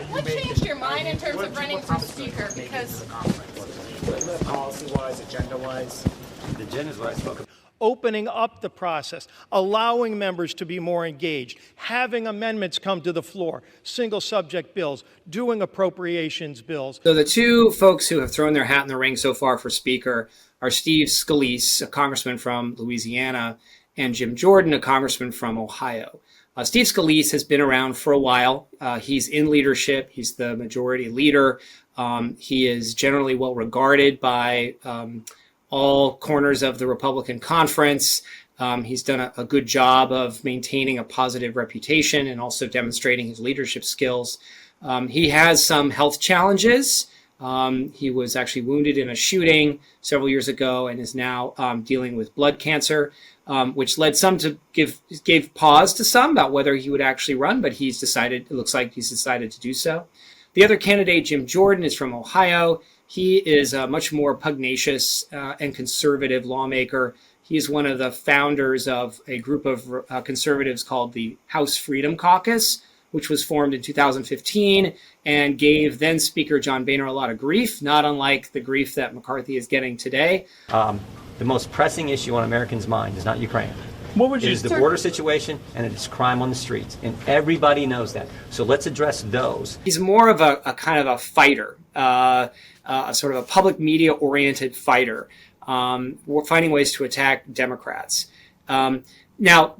What changed your mind in terms of running for speaker? Because policy-wise, agenda-wise, the agenda is what I spoke about. Opening up the process, allowing members to be more engaged, having amendments come to the floor, single subject bills, doing appropriations bills. So the two folks who have thrown their hat in the ring so far for Speaker are Steve Scalise, a congressman from Louisiana, and Jim Jordan, a congressman from Ohio. Steve Scalise has been around for a while. He's in leadership. He's the majority leader. He is generally well regarded by all corners of the Republican conference. He's done a good job of maintaining a positive reputation and also demonstrating his leadership skills. He has some health challenges. He was actually wounded in a shooting several years ago and is now dealing with blood cancer, which led some to gave pause to some about whether he would actually run, but it looks like he's decided to do so. The other candidate, Jim Jordan, is from Ohio. He is a much more pugnacious and conservative lawmaker. He is one of the founders of a group of conservatives called the House Freedom Caucus, which was formed in 2015 and gave then Speaker John Boehner a lot of grief, not unlike the grief that McCarthy is getting today. The most pressing issue on Americans' mind is not Ukraine. It is the border situation, and it is crime on the streets, and everybody knows that. So let's address those. He's more of a kind of a fighter, a sort of a public media-oriented fighter. We're finding ways to attack Democrats. Now,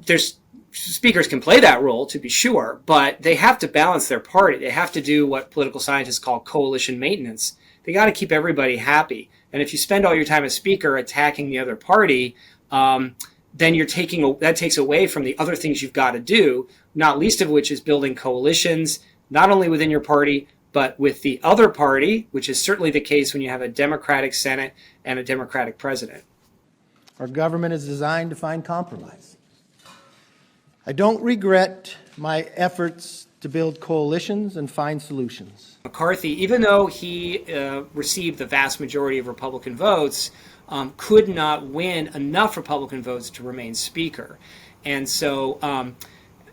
speakers can play that role, to be sure, but they have to balance their party. They have to do what political scientists call coalition maintenance. They got to keep everybody happy. And if you spend all your time as speaker attacking the other party, then that takes away from the other things you've got to do, not least of which is building coalitions, not only within your party, but with the other party, which is certainly the case when you have a Democratic Senate and a Democratic president. Our government is designed to find compromise. I don't regret my efforts to build coalitions and find solutions. McCarthy, even though he received the vast majority of Republican votes, could not win enough Republican votes to remain Speaker. And so,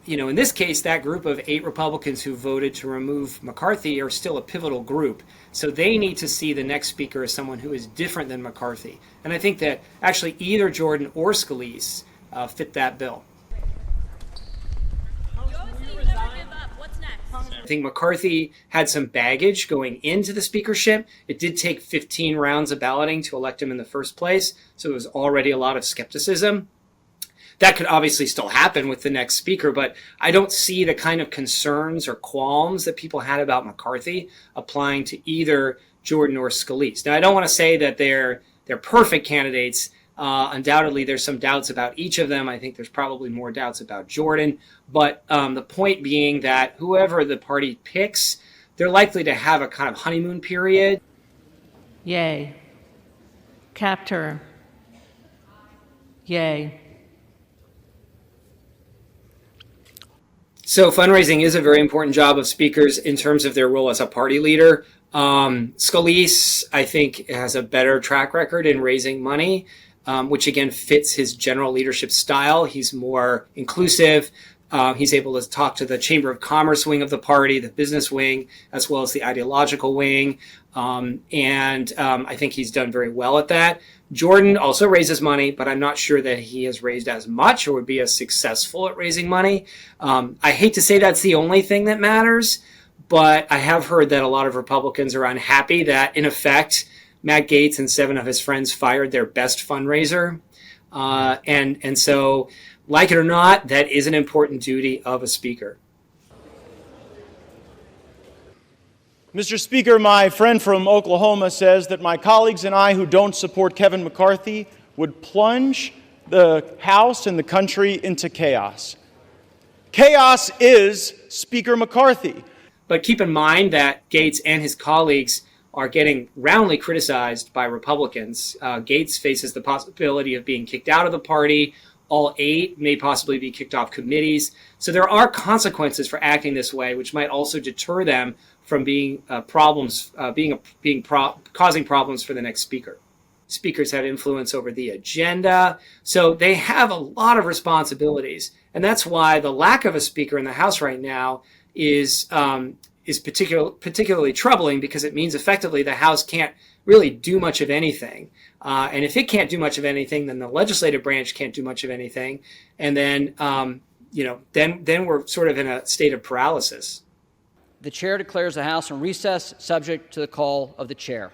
in this case, that group of 8 Republicans who voted to remove McCarthy are still a pivotal group. So they need to see the next Speaker as someone who is different than McCarthy. And I think that actually either Jordan or Scalise fit that bill. I think McCarthy had some baggage going into the speakership. It did take 15 rounds of balloting to elect him in the first place, so there was already a lot of skepticism. That could obviously still happen with the next speaker, but I don't see the kind of concerns or qualms that people had about McCarthy applying to either Jordan or Scalise. Now, I don't want to say that they're perfect candidates. Undoubtedly, there's some doubts about each of them. I think there's probably more doubts about Jordan. But the point being that whoever the party picks, they're likely to have a kind of honeymoon period. Yay. Captor. Yay. So fundraising is a very important job of speakers in terms of their role as a party leader. Scalise, I think, has a better track record in raising money, which again fits his general leadership style. He's more inclusive. He's able to talk to the Chamber of Commerce wing of the party, the business wing, as well as the ideological wing. And I think he's done very well at that. Jordan also raises money, but I'm not sure that he has raised as much or would be as successful at raising money. I hate to say that's the only thing that matters, but I have heard that a lot of Republicans are unhappy that, in effect, Matt Gaetz and 7 of his friends fired their best fundraiser. And so, like it or not, that is an important duty of a speaker. Mr. Speaker, my friend from Oklahoma says that my colleagues and I who don't support Kevin McCarthy would plunge the House and the country into chaos. Chaos is Speaker McCarthy. But keep in mind that Gaetz and his colleagues are getting roundly criticized by Republicans. Gaetz faces the possibility of being kicked out of the party. All 8 may possibly be kicked off committees. So there are consequences for acting this way, which might also deter them from being causing problems for the next speaker. Speakers have influence over the agenda, so they have a lot of responsibilities, and that's why the lack of a speaker in the House right now is is particularly troubling because it means effectively the House can't really do much of anything. And if it can't do much of anything, then the legislative branch can't do much of anything. And then, then we're sort of in a state of paralysis. The chair declares the House in recess, subject to the call of the chair.